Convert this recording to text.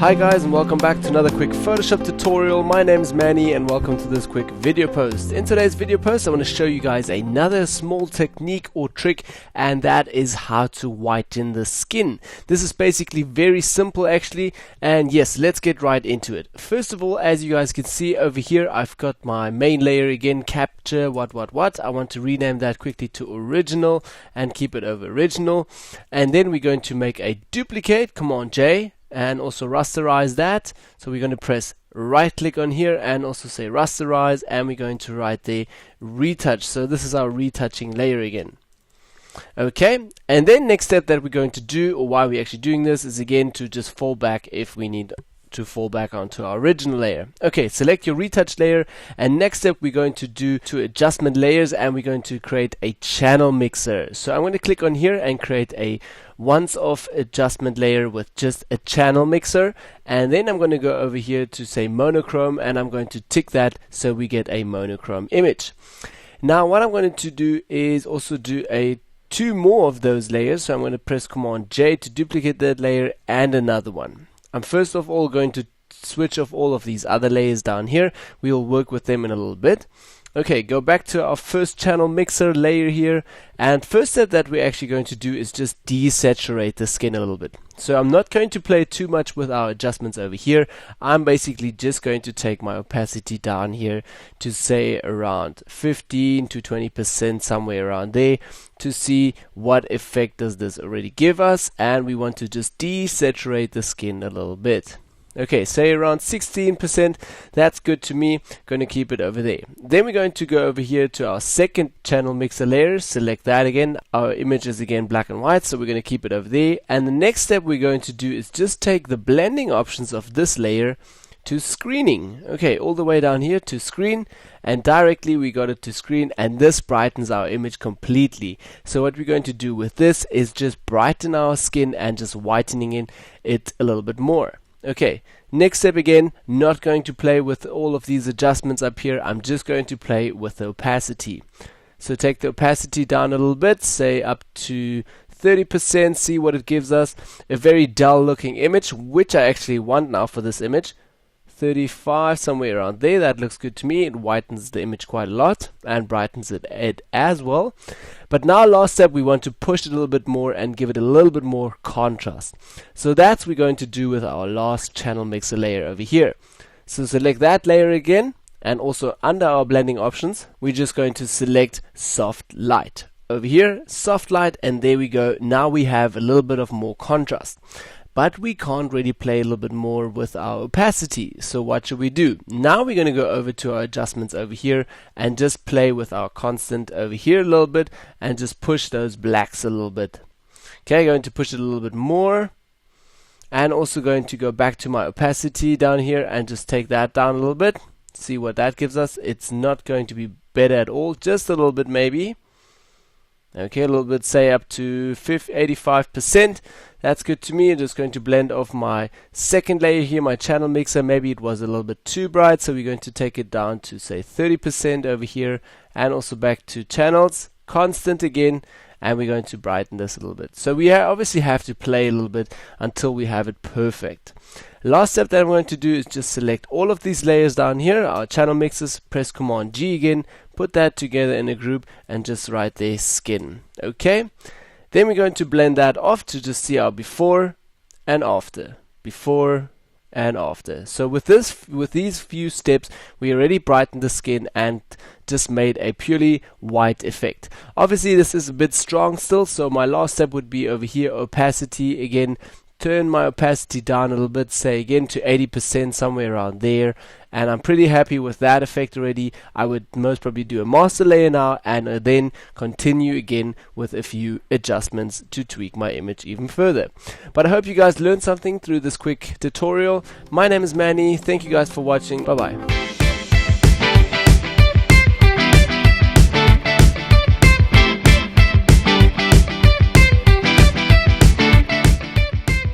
Hi guys, and welcome back to another quick Photoshop tutorial. My name is Manny and welcome to this quick video post. In today's video post I want to show you guys another small technique or trick, and that is how to whiten the skin. This is basically very simple actually, and yes, let's get right into it. First of all, as you guys can see over here, I've got my main layer again, capture what. I want to rename that quickly to original and keep it over original. And then we're going to make a duplicate, come on Jay, and also rasterize that. So we're going to press right click on here and also say rasterize, and we're going to write the retouch. So this is our retouching layer again. Okay, and then next step that we're going to do, or why we're actually doing this, is again to just fall back if we need to fall back onto our original layer. Okay, select your retouch layer, and next step we're going to do two adjustment layers, and we're going to create a channel mixer. So I'm going to click on here and create a once off adjustment layer with just a channel mixer, and then I'm going to go over here to say monochrome, and I'm going to tick that so we get a monochrome image. Now what I'm going to do is also do two more of those layers. So I'm going to press Command J to duplicate that layer and another one. I'm first of all going to switch off all of these other layers down here. We'll work with them in a little bit. Okay, go back to our first channel mixer layer here, and first step that we're actually going to do is just desaturate the skin a little bit. So I'm not going to play too much with our adjustments over here. I'm basically just going to take my opacity down here to say around 15 to 20%, somewhere around there, to see what effect does this already give us, and we want to just desaturate the skin a little bit. Okay, say around 16%, that's good to me. Going to keep it over there. Then we're going to go over here to our second channel mixer layer, select that again. Our image is again black and white, so we're going to keep it over there. And the next step we're going to do is just take the blending options of this layer to screening. Okay, all the way down here to screen, and directly we got it to screen, and this brightens our image completely. So what we're going to do with this is just brighten our skin and just whitening it a little bit more. Okay, next step again, not going to play with all of these adjustments up here. I'm just going to play with the opacity. So take the opacity down a little bit, say up to 30%, see what it gives us. A very dull looking image, which I actually want now for this image. 35, somewhere around there, that looks good to me. It whitens the image quite a lot and brightens it as well. But now last step, we want to push it a little bit more and give it a little bit more contrast. So that's what we're going to do with our last channel mixer layer over here. So select that layer again, and also under our blending options, we're just going to select soft light. Over here, soft light, and there we go. Now we have a little bit of more contrast. But we can't really play a little bit more with our opacity. So what should we do? Now we're going to go over to our adjustments over here and just play with our constant over here a little bit and just push those blacks a little bit. Okay, going to push it a little bit more, and also going to go back to my opacity down here and just take that down a little bit. See what that gives us. It's not going to be better at all, just a little bit maybe. Okay, a little bit, say up to 85%. That's good to me. I'm just going to blend off my second layer here, my channel mixer. Maybe it was a little bit too bright, so we're going to take it down to say 30% over here, and also back to channels, constant again, and we're going to brighten this a little bit. So we obviously have to play a little bit until we have it perfect. Last step that I'm going to do is just select all of these layers down here, our channel mixers, press Command G again, put that together in a group, and just write their skin. Okay, then we're going to blend that off to just see our before and after, before and after. So with these few steps, we already brightened the skin and just made a purely white effect. Obviously this is a bit strong still, so my last step would be over here, opacity again. Turn my opacity down a little bit, say again to 80%, somewhere around there, and I'm pretty happy with that effect already. I would most probably do a master layer now, and then continue again with a few adjustments to tweak my image even further. But I hope you guys learned something through this quick tutorial. My name is Manny. Thank you guys for watching. Bye bye.